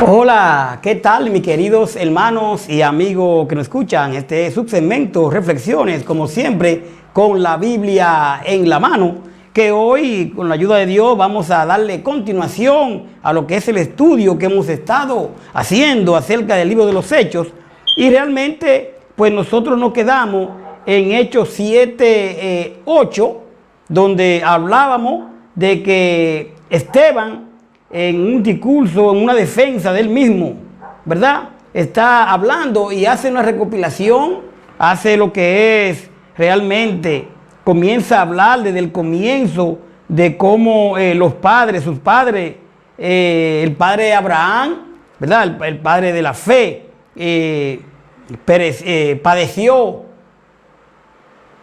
Hola, ¿qué tal mis queridos hermanos y amigos que nos escuchan? Este subsegmento, reflexiones, como siempre, con la Biblia en la mano, que hoy, con la ayuda de Dios, vamos a darle continuación a lo que es el estudio que hemos estado haciendo acerca del libro de los Hechos. Y realmente, pues nosotros nos quedamos en Hechos 7, 8, donde hablábamos de que Esteban, en un discurso, en una defensa de él mismo, ¿verdad? Está hablando y hace una recopilación, hace lo que es realmente, comienza a hablar desde el comienzo de cómo los padres, sus padres, el padre Abraham, ¿verdad? El padre de la fe, padeció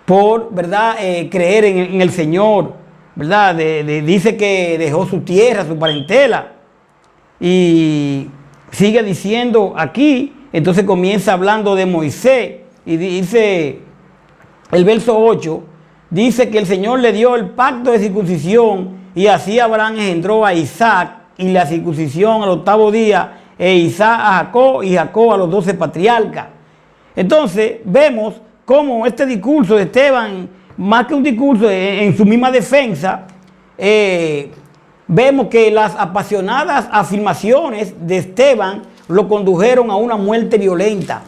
por, ¿verdad? Creer en el Señor, ¿verdad? Dice que dejó su tierra, su parentela, y sigue diciendo aquí. Entonces comienza hablando de Moisés y dice el verso 8, dice que el Señor le dio el pacto de circuncisión y así Abraham engendró a Isaac y la circuncisión al 8º día, e Isaac a Jacob y Jacob a los 12 patriarcas. Entonces vemos cómo este discurso de Esteban, más que un discurso en su misma defensa, vemos que las apasionadas afirmaciones de Esteban lo condujeron a una muerte violenta.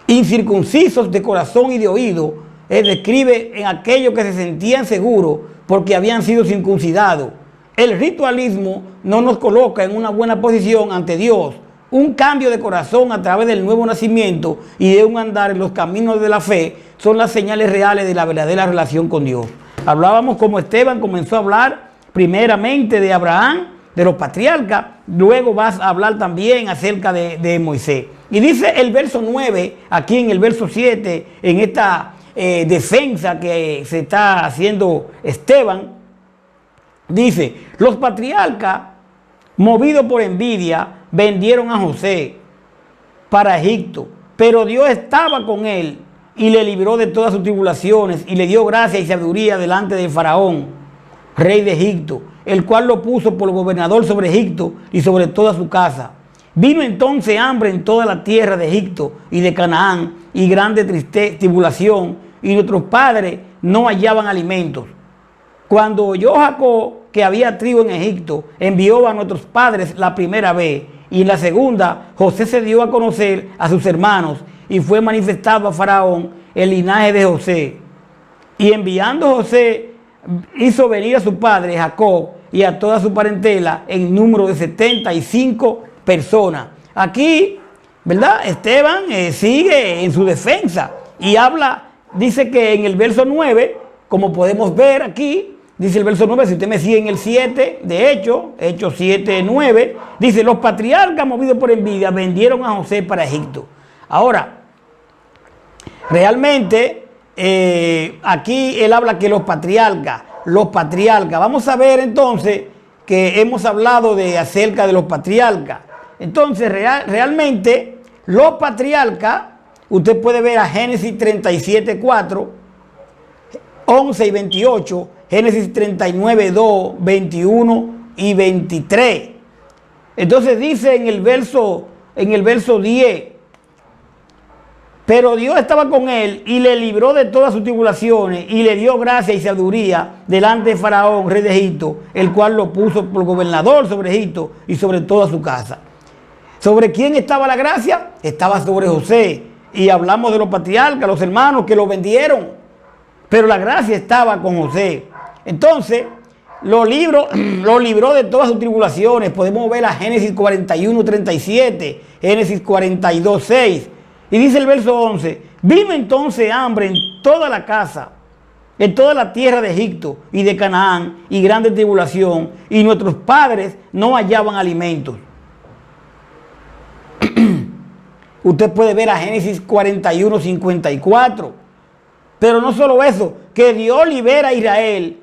Incircuncisos de corazón y de oído, describe en aquellos que se sentían seguros porque habían sido circuncidados. El ritualismo no nos coloca en una buena posición ante Dios. Un cambio de corazón a través del nuevo nacimiento y de un andar en los caminos de la fe son las señales reales de la verdadera relación con Dios. Hablábamos como Esteban comenzó a hablar primeramente de Abraham, de los patriarcas, luego vas a hablar también acerca de Moisés. Y dice el verso 9, aquí en el verso 7, en esta defensa que se está haciendo Esteban, dice: los patriarcas, movidos por envidia, vendieron a José para Egipto, pero Dios estaba con él y le libró de todas sus tribulaciones y le dio gracia y sabiduría delante de Faraón, rey de Egipto, el cual lo puso por gobernador sobre Egipto y sobre toda su casa. Vino entonces hambre en toda la tierra de Egipto y de Canaán, y grande tribulación, y nuestros padres no hallaban alimentos. Cuando oyó Jacob que había trigo en Egipto, envió a nuestros padres la primera vez, y en la segunda José se dio a conocer a sus hermanos, y fue manifestado a Faraón el linaje de José. Y enviando José, hizo venir a su padre Jacob y a toda su parentela en número de 75 personas. Aquí, ¿verdad? Esteban sigue en su defensa y habla, dice que en el verso 9, como podemos ver aquí, dice el verso 9, si usted me sigue en el 7, de Hechos 7, 9, dice: los patriarcas, movidos por envidia, vendieron a José para Egipto. Ahora, realmente, aquí él habla que los patriarcas, vamos a ver entonces que hemos hablado acerca de los patriarcas. Entonces, realmente, los patriarcas, usted puede ver a Génesis 37, 4, 11 y 28, Génesis 39, 2, 21 y 23. Entonces dice en el verso 10, pero Dios estaba con él y le libró de todas sus tribulaciones y le dio gracia y sabiduría delante de Faraón, rey de Egipto, el cual lo puso por gobernador sobre Egipto y sobre toda su casa. ¿Sobre quién estaba la gracia? Estaba sobre José. Y hablamos de los patriarcas, los hermanos que lo vendieron, pero la gracia estaba con José. Entonces, lo libró de todas sus tribulaciones. Podemos ver a Génesis 41, 37, Génesis 42, 6. Y dice el verso 11: vino entonces hambre en toda la casa, en toda la tierra de Egipto y de Canaán, y grande tribulación, y nuestros padres no hallaban alimentos. Usted puede ver a Génesis 41, 54. Pero no solo eso, que Dios libera a Israel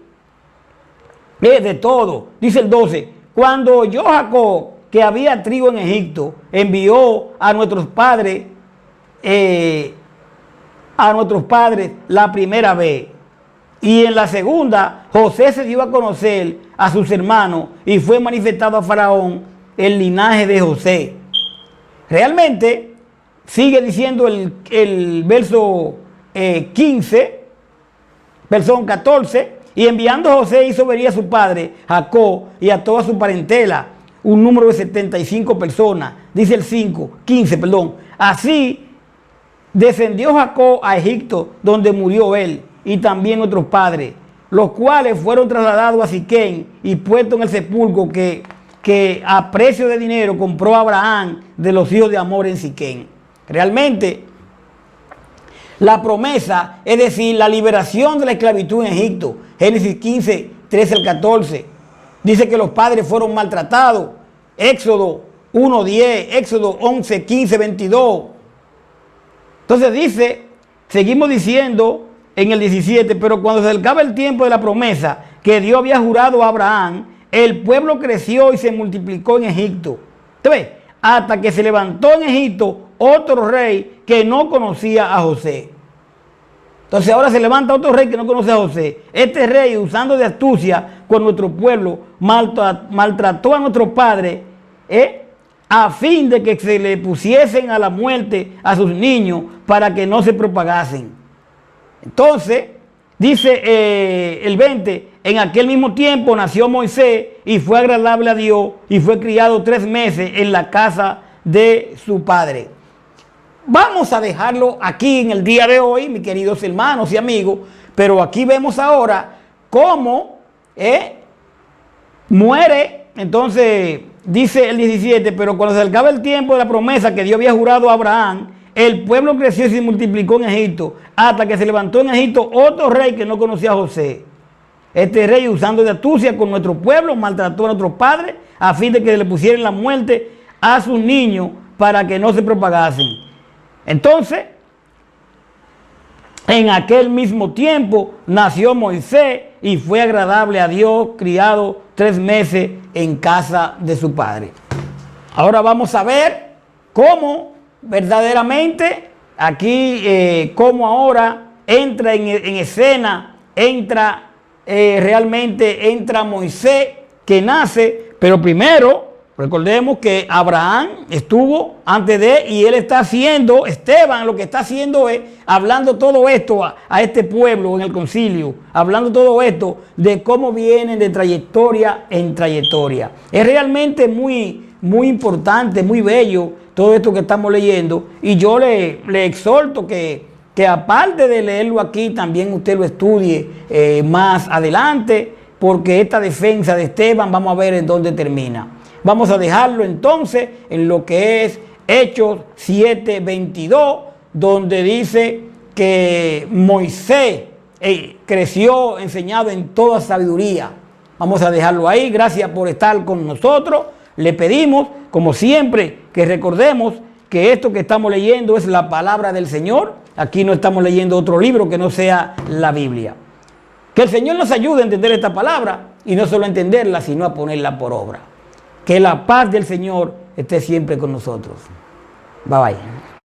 de todo. Dice el 12: cuando oyó Jacob que había trigo en Egipto, envió a nuestros padres la primera vez. Y en la segunda, José se dio a conocer a sus hermanos y fue manifestado a Faraón el linaje de José. Realmente, sigue diciendo el verso 15, verso 14, y enviando a José hizo venir a su padre, Jacob, y a toda su parentela, un número de 75 personas, dice el 15, perdón. Así descendió Jacob a Egipto, donde murió él, y también otros padres, los cuales fueron trasladados a Siquem y puestos en el sepulcro que a precio de dinero compró Abraham de los hijos de Amor en Siquem. Realmente, la promesa, es decir, la liberación de la esclavitud en Egipto, Génesis 15, 13 al 14, dice que los padres fueron maltratados, Éxodo 1, 10, Éxodo 11, 15, 22. Entonces dice, seguimos diciendo en el 17, pero cuando se acercaba el tiempo de la promesa que Dios había jurado a Abraham, el pueblo creció y se multiplicó en Egipto. ¿Te ves? Hasta que se levantó en Egipto otro rey que no conocía a José. Entonces ahora se levanta otro rey que no conoce a José. Este rey, usando de astucia con nuestro pueblo, maltrató a nuestros padres, a fin de que se le pusiesen a la muerte a sus niños para que no se propagasen. Entonces, dice el 20, en aquel mismo tiempo nació Moisés y fue agradable a Dios y fue criado 3 meses en la casa de su padre. Vamos a dejarlo aquí en el día de hoy, mis queridos hermanos y amigos, pero aquí vemos ahora cómo muere. Entonces, dice el 17, pero cuando se acercaba el tiempo de la promesa que Dios había jurado a Abraham, el pueblo creció y se multiplicó en Egipto, hasta que se levantó en Egipto otro rey que no conocía a José. Este rey, usando de astucia con nuestro pueblo, maltrató a nuestros padres, a fin de que le pusieran la muerte a sus niños para que no se propagasen. Entonces, en aquel mismo tiempo nació Moisés y fue agradable a Dios, criado 3 meses en casa de su padre. Ahora vamos a ver cómo verdaderamente aquí, cómo ahora entra en escena, realmente entra Moisés que nace, pero primero recordemos que Abraham estuvo antes de, y él está haciendo, Esteban lo que está haciendo es hablando todo esto a este pueblo en el concilio, hablando todo esto de cómo vienen de trayectoria en trayectoria. Es realmente muy, muy importante, muy bello todo esto que estamos leyendo, y yo le exhorto que aparte de leerlo aquí, también usted lo estudie más adelante, porque esta defensa de Esteban vamos a ver en dónde termina. Vamos a dejarlo entonces en lo que es Hechos 7:22, donde dice que Moisés creció enseñado en toda sabiduría. Vamos a dejarlo ahí. Gracias por estar con nosotros. Le pedimos, como siempre, que recordemos que esto que estamos leyendo es la palabra del Señor. Aquí no estamos leyendo otro libro que no sea la Biblia. Que el Señor nos ayude a entender esta palabra y no solo a entenderla, sino a ponerla por obra. Que la paz del Señor esté siempre con nosotros. Bye bye.